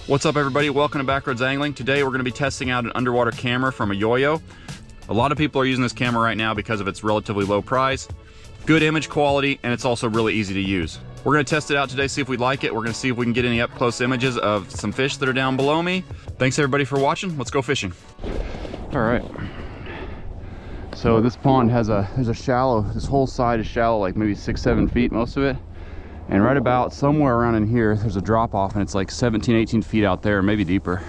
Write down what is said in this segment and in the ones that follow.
What's up everybody, welcome to Backroads Angling. Today we're going to be testing out an underwater camera from Eyoyo. A lot of people are using this camera right now because of its relatively low price, good image quality, and it's also really easy to use. We're going to test it out today, see if we like it. We're going to see if we can get any up close images of some fish that are down below me. Thanks everybody for watching, let's go fishing. All right, so this pond has there's a shallow, this whole side is shallow, like maybe 6-7 feet, most of it. And right about somewhere around in here, there's a drop off and it's like 17-18 feet out there, maybe deeper.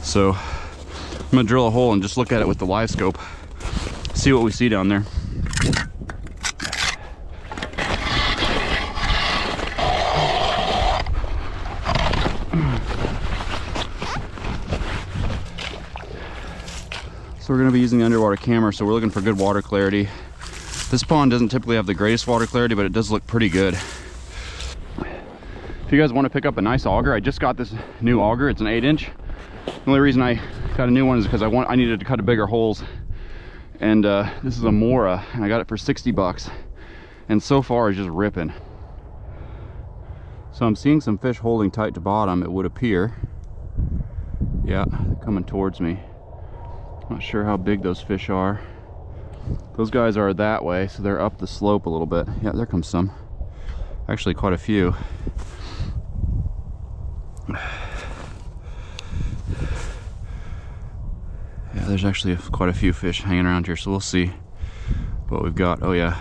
So I'm gonna drill a hole and just look at it with the live scope, see what we see down there. So we're gonna be using the underwater camera, so we're looking for good water clarity. This pond doesn't typically have the greatest water clarity, but it does look pretty good. If you guys want to pick up a nice auger, I just got this new auger. It's an 8-inch. The only reason I got a new one is because I needed to cut bigger holes. And this is a Mora, and I got it for 60 bucks. And so far it's just ripping. So I'm seeing some fish holding tight to bottom, it would appear. Yeah, they're coming towards me. Not sure how big those fish are. Those guys are that way, so they're up the slope a little bit. Yeah, there comes some. Actually, quite a few. Yeah, there's actually quite a few fish hanging around here, so we'll see what we've got. Oh yeah.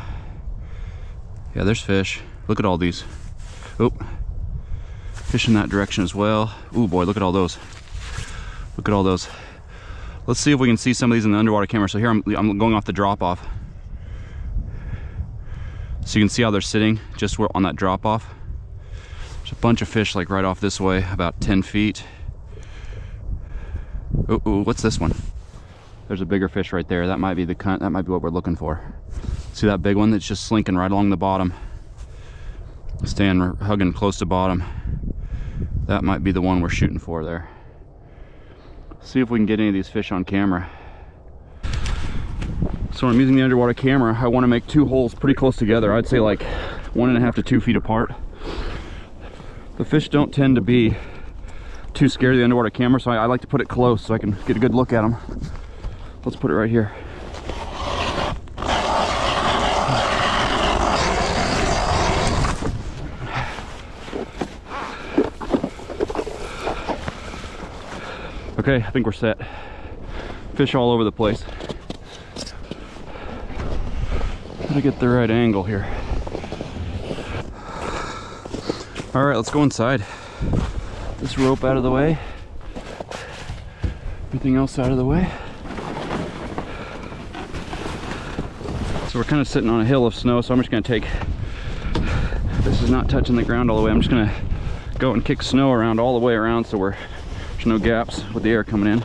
Yeah, there's fish. Look at all these. Oh, fish in that direction as well. Oh boy, look at all those. Look at all those. Let's see if we can see some of these in the underwater camera. So here I'm going off the drop off. So you can see how they're sitting just on that drop off. There's a bunch of fish like right off this way, about 10 feet. Oh, what's this one? There's a bigger fish right there. That might be that might be what we're looking for. See that big one that's just slinking right along the bottom? Staying hugging close to bottom. That might be the one we're shooting for there. See if we can get any of these fish on camera. So when I'm using the underwater camera, I want to make 2 holes pretty close together. I'd say like 1.5 to 2 feet apart. The fish don't tend to be too scared of the underwater camera, so I like to put it close so I can get a good look at them. Let's put it right here. Okay, I think we're set. Fish all over the place. Gotta get the right angle here. All right, let's go inside. This rope out of the way. Everything else out of the way. So we're kind of sitting on a hill of snow, so I'm just gonna take, this is not touching the ground all the way. I'm just gonna go and kick snow around all the way around so there's no gaps with the air coming in.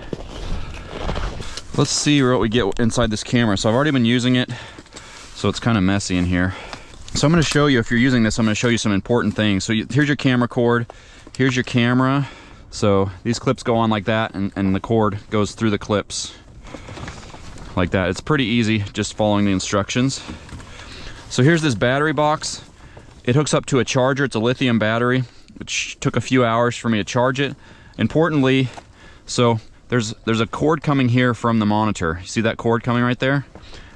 Let's see what we get inside this camera. So I've already been using it, so it's kind of messy in here. So I'm going to show you, if you're using this, I'm going to show you some important things. So here's your camera cord, here's your camera. So these clips go on like that, and the cord goes through the clips like that. It's pretty easy just following the instructions. So here's this battery box. It hooks up to a charger. It's a lithium battery, which took a few hours for me to charge it. Importantly, so there's a cord coming here from the monitor. You see that cord coming right there?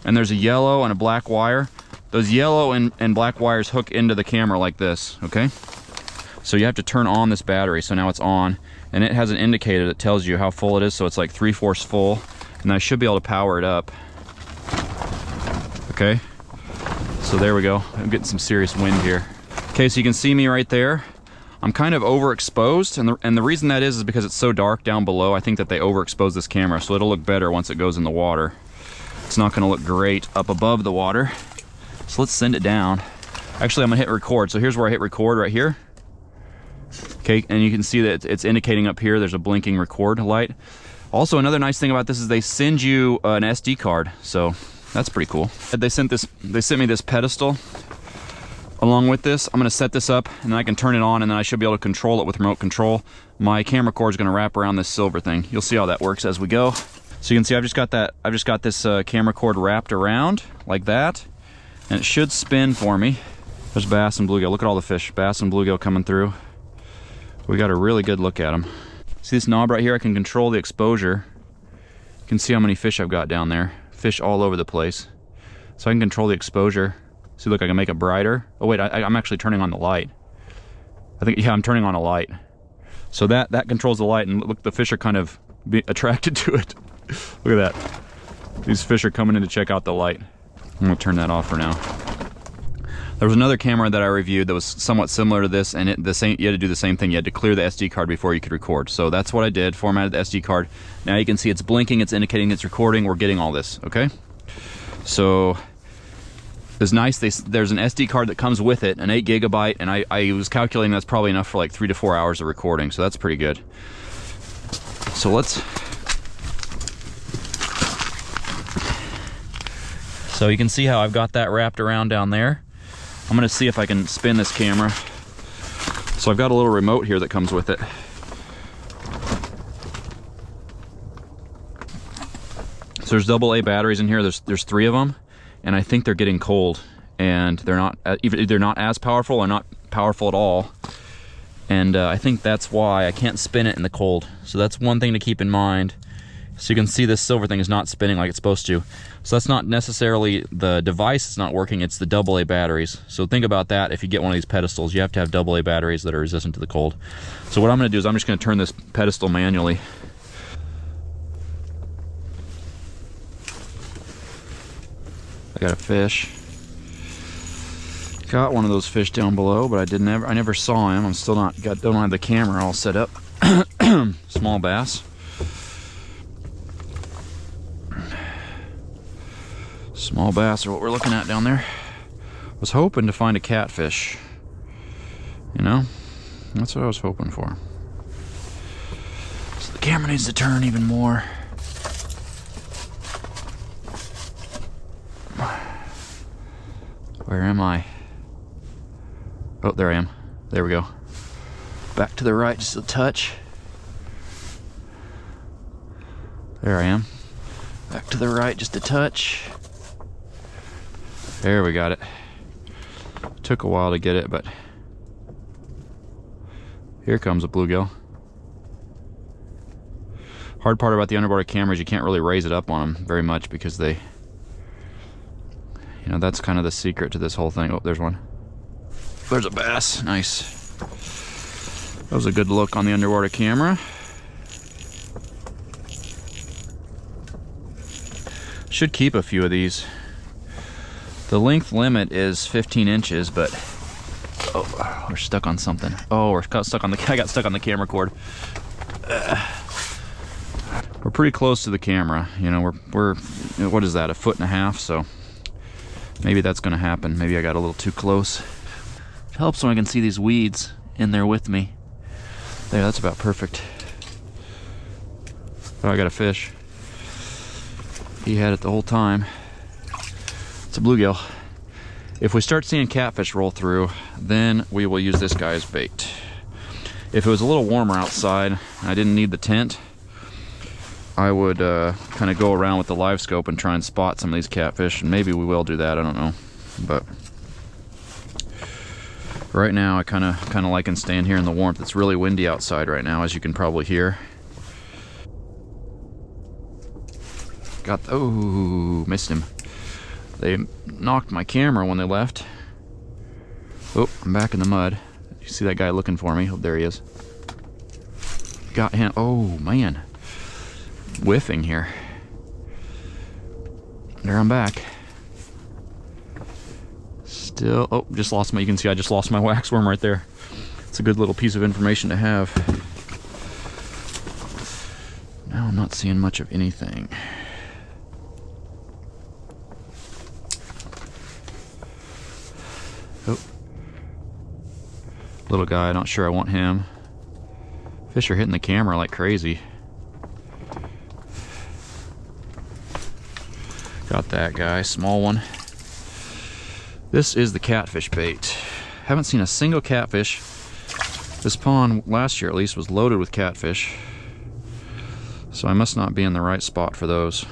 And there's a yellow and a black wire. Those yellow and black wires hook into the camera like this, okay? So you have to turn on this battery. So now it's on, and it has an indicator that tells you how full it is. So it's like 3/4 full, and I should be able to power it up. Okay, so there we go. I'm getting some serious wind here. Okay, so you can see me right there. I'm kind of overexposed, and the reason that is because it's so dark down below. I think that they overexpose this camera, so it'll look better once it goes in the water. It's not gonna look great up above the water. So let's send it down. Actually, I'm gonna hit record. So here's where I hit record right here. Okay, and you can see that it's indicating up here, there's a blinking record light. Also, another nice thing about this is they send you an SD card, so that's pretty cool. They sent me this pedestal. Along with this, I'm gonna set this up, and then I can turn it on, and then I should be able to control it with remote control. My camera cord is gonna wrap around this silver thing. You'll see how that works as we go. So you can see I've just got this camera cord wrapped around like that, and it should spin for me. There's bass and bluegill. Look at all the fish. Bass and bluegill coming through. we got a really good look at them. See this knob right here? I can control the exposure. You can see how many fish I've got down there. Fish all over the place. So I can control the exposure. See, look, I can make it brighter. Oh wait, I'm actually turning on the light. I think, yeah, I'm turning on a light. So that controls the light, and look, the fish are kind of attracted to it. Look at that. These fish are coming in to check out the light. I'm gonna turn that off for now. There was another camera that I reviewed that was somewhat similar to this, and you had to do the same thing. You had to clear the SD card before you could record. So that's what I did, formatted the SD card. Now you can see it's blinking, it's indicating it's recording. We're getting all this, okay? So it's nice, there's an SD card that comes with it, an 8 gigabyte, and I was calculating that's probably enough for like 3 to 4 hours of recording, so that's pretty good. So so you can see how I've got that wrapped around down there. I'm gonna see if I can spin this camera. So I've got a little remote here that comes with it. So there's AA batteries in here, there's 3 of them. And I think they're getting cold, and they're not either not as powerful or not powerful at all. And I think that's why I can't spin it in the cold. So that's one thing to keep in mind. So you can see this silver thing is not spinning like it's supposed to. So that's not necessarily the device that's not working, it's the AA batteries. So think about that. If you get one of these pedestals, you have to have AA batteries that are resistant to the cold. So what I'm gonna do is I'm just gonna turn this pedestal manually. I got a fish. Got one of those fish down below, but I never saw him. I'm still don't have the camera all set up. Small bass. Small bass are what we're looking at down there. Was hoping to find a catfish. You know? That's what I was hoping for. So the camera needs to turn even more. Where am I? Oh, there I am. There we go. Back to the right just a touch. There I am. Back to the right just a touch. There we got it. Took a while to get it, but here comes a bluegill. Hard part about the underwater camera is you can't really raise it up on them very much because they, you know, that's kind of the secret to this whole thing. Oh, there's one. There's a bass. Nice. That was a good look on the underwater camera. Should keep a few of these. The length limit is 15 inches, but oh, we're stuck on something. Oh, I got stuck on the camera cord. We're pretty close to the camera. You know, we're what is that, 1.5 feet? So maybe that's gonna happen. Maybe I got a little too close. It helps when I can see these weeds in there with me. There, that's about perfect. Oh, I got a fish. He had it the whole time. It's a bluegill. If we start seeing catfish roll through, then we will use this guy as bait. If it was a little warmer outside and I didn't need the tent, I would kind of go around with the live scope and try and spot some of these catfish, and maybe we will do that, I don't know. But right now I kind of like and stand here in the warmth. It's really windy outside right now, as you can probably hear. Oh, missed him. They knocked my camera when they left. Oh, I'm back in the mud. You see that guy looking for me? Oh, there he is. Got him. Oh, man. Whiffing here. There, I'm back. Still, oh, just lost my, you can see I just lost my wax worm right there. It's a good little piece of information to have. Now I'm not seeing much of anything. Oh. Little guy, not sure I want him. Fish are hitting the camera like crazy. Got that guy, small one. This is the catfish bait. Haven't seen a single catfish. This pond last year at least was loaded with catfish. So I must not be in the right spot for those.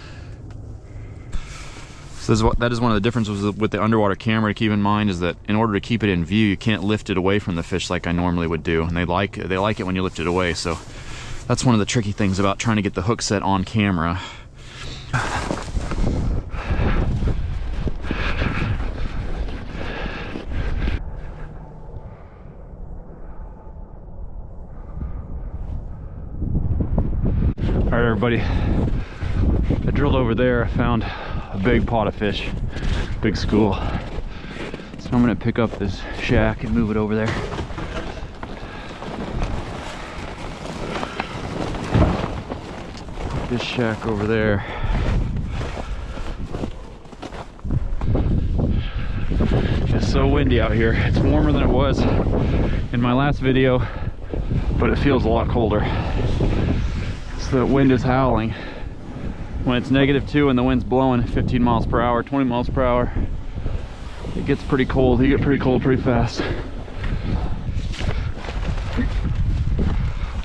So So that is one of the differences with the underwater camera to keep in mind, is that in order to keep it in view, you can't lift it away from the fish like I normally would do, and they like it when you lift it away. So that's one of the tricky things about trying to get the hook set on camera. All right, everybody, I drilled over there. I found a big pot of fish, big school. So I'm gonna pick up this shack and move it over there. Put this shack over there. It's so windy out here. It's warmer than it was in my last video, but it feels a lot colder. So the wind is howling. When it's -2 and the wind's blowing 15 miles per hour, 20 miles per hour, it gets pretty cold. You get pretty cold pretty fast.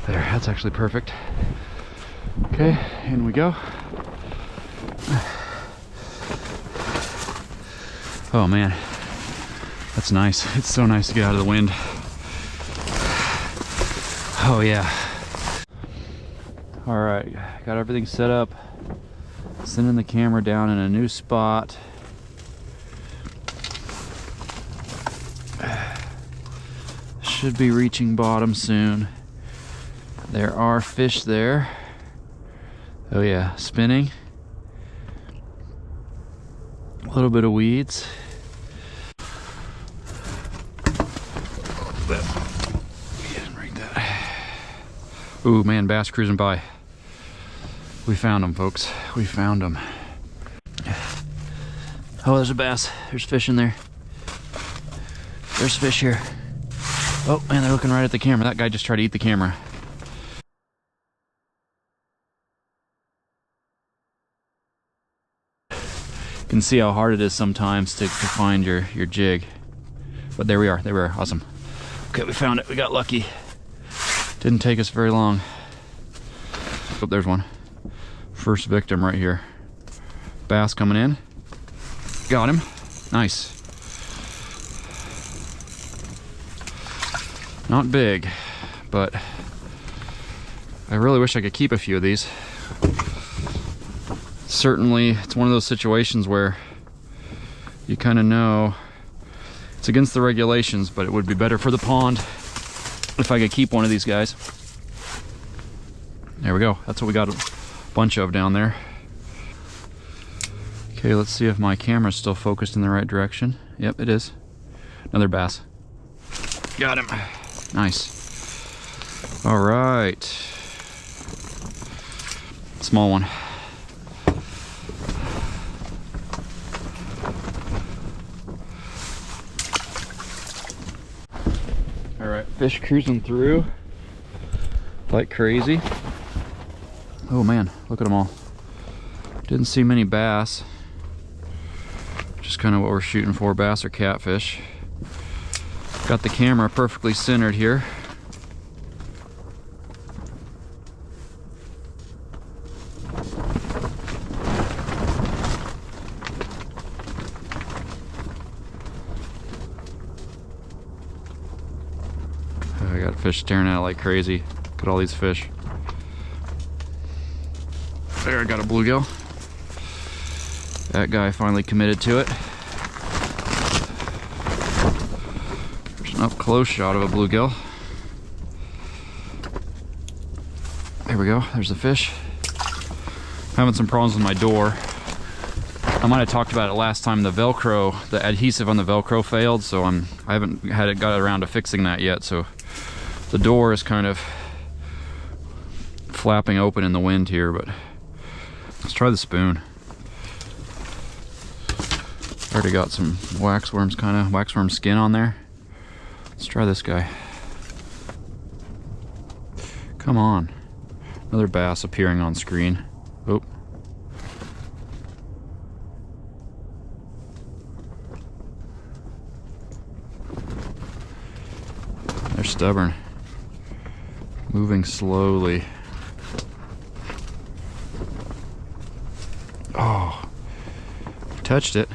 There, that's actually perfect. Okay, in we go. Oh man, that's nice. It's so nice to get out of the wind. Oh yeah. All right, got everything set up. Sending the camera down in a new spot. Should be reaching bottom soon. There are fish there. Oh yeah, spinning. A little bit of weeds. Ooh man, bass cruising by. We found them, folks. We found them. Oh, there's a bass. There's fish in there. There's fish here. Oh man, they're looking right at the camera. That guy just tried to eat the camera. You can see how hard it is sometimes to find your jig. But there we are. There we are. Awesome. Okay, we found it. We got lucky. Didn't take us very long. Oh, there's one. First victim right here. Bass coming in. Got him. Nice. Not big, but I really wish I could keep a few of these. Certainly, it's one of those situations where you kind of know it's against the regulations, but it would be better for the pond if I could keep one of these guys. There we go. That's what we got a bunch of down there. Okay, let's see if my camera's still focused in the right direction. Yep, it is. Another bass. Got him. Nice. All right. Small one. All right, fish cruising through like crazy. Oh man, look at them all. Didn't see many bass. Just kind of what we're shooting for, bass or catfish. Got the camera perfectly centered here. I got fish staring at it like crazy. Look at all these fish. There, I got a bluegill. That guy finally committed to it. There's an up close shot of a bluegill. There we go, there's the fish. Having some problems with my door. I might have talked about it last time. The Velcro, the adhesive on the Velcro failed, so I haven't got around to fixing that yet. So the door is kind of flapping open in the wind here, but let's try the spoon. Already got some waxworm skin on there. Let's try this guy. Come on. Another bass appearing on screen. Oh. They're stubborn. Moving slowly. touched it.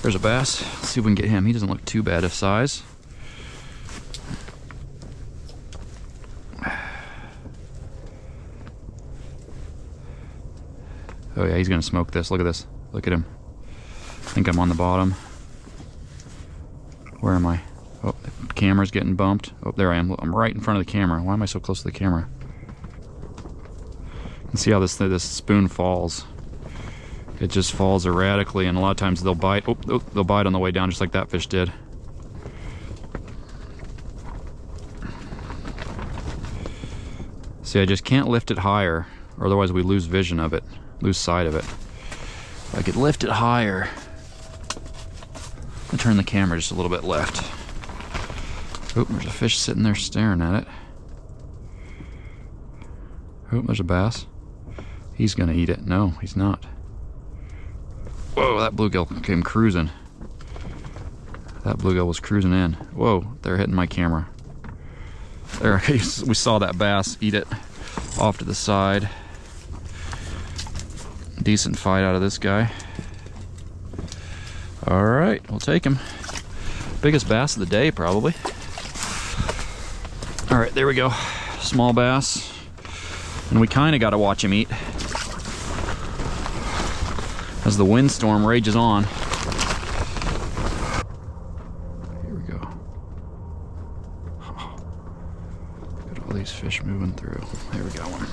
There's a bass. Let's see if we can get him. He doesn't look too bad of size. Oh yeah, he's gonna smoke this. Look at this. Look at him. I think I'm on the bottom. Where am I? Oh, the camera's getting bumped. Oh, there I am. I'm right in front of the camera. Why am I so close to the camera? You can see how this spoon falls. It just falls erratically, and a lot of times they'll bite. Oh, they'll bite on the way down, just like that fish did. See, I just can't lift it higher, or otherwise we lose vision of it, lose sight of it. If I could lift it higher, I'll turn the camera just a little bit left. Oh, there's a fish sitting there staring at it. Oh, there's a bass. He's gonna eat it. No, he's not. Whoa, that bluegill came cruising. That bluegill was cruising in. Whoa, they're hitting my camera. There, we saw that bass eat it off to the side. Decent fight out of this guy. All right, we'll take him. Biggest bass of the day, probably. All right, there we go. Small bass. And we kind of got to watch him eat as the windstorm rages on. Here we go. Oh, look at all these fish moving through. There we go one.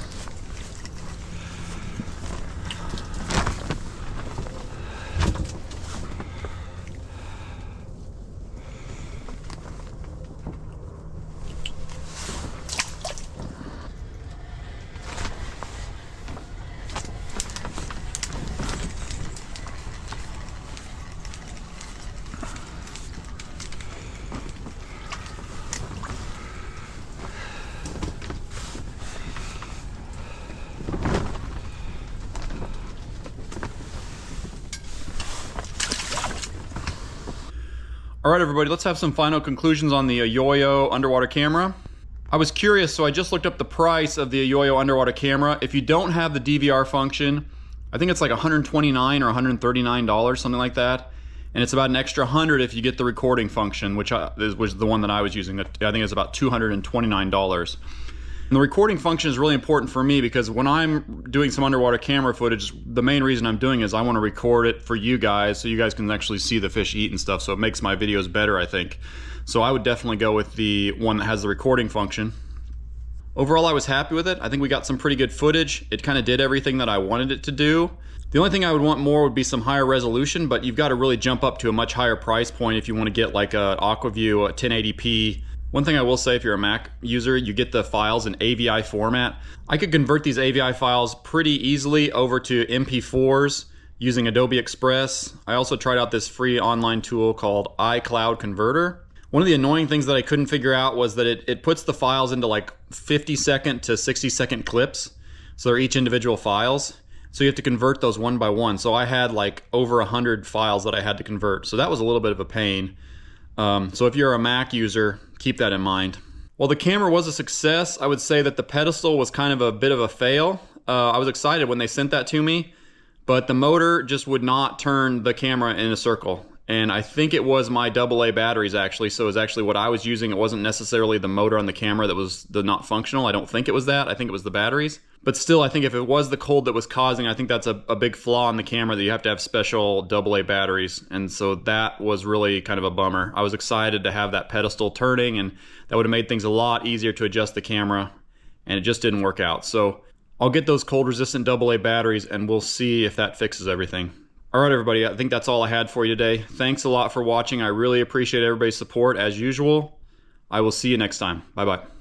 All right, everybody, let's have some final conclusions on the Eyoyo underwater camera. I was curious, so I just looked up the price of the Eyoyo underwater camera. If you don't have the DVR function, I think it's like $129 or $139, something like that. And it's about an extra $100 if you get the recording function, which was the one that I was using. I think it's about $229. And the recording function is really important for me because when I'm doing some underwater camera footage, the main reason I'm doing is I want to record it for you guys so you guys can actually see the fish eat and stuff, so it makes my videos better, I think. So I would definitely go with the one that has the recording function. Overall, I was happy with it. I think we got some pretty good footage. It kind of did everything that I wanted it to do. The only thing I would want more would be some higher resolution, but you've got to really jump up to a much higher price point if you want to get like a AquaView, a 1080p. One thing I will say, if you're a Mac user, you get the files in AVI format. I could convert these AVI files pretty easily over to MP4s using Adobe Express. I also tried out this free online tool called iCloud Converter. One of the annoying things that I couldn't figure out was that it puts the files into like 50-second to 60-second clips. So they're each individual files. So you have to convert those one by one. So I had like over 100 files that I had to convert. So that was a little bit of a pain. So if you're a Mac user, keep that in mind. While the camera was a success, I would say that the pedestal was kind of a bit of a fail. I was excited when they sent that to me, but the motor just would not turn the camera in a circle. And I think it was my AA batteries actually, so it was actually what I was using. It wasn't necessarily the motor on the camera that was not functional. I don't think it was that. I think it was the batteries. But still, I think if it was the cold that was causing, I think that's a big flaw in the camera, that you have to have special AA batteries. And so that was really kind of a bummer. I was excited to have that pedestal turning, and that would have made things a lot easier to adjust the camera, and it just didn't work out. So I'll get those cold resistant AA batteries and we'll see if that fixes everything. All right, everybody, I think that's all I had for you today. Thanks a lot for watching. I really appreciate everybody's support as usual. I will see you next time. Bye-bye.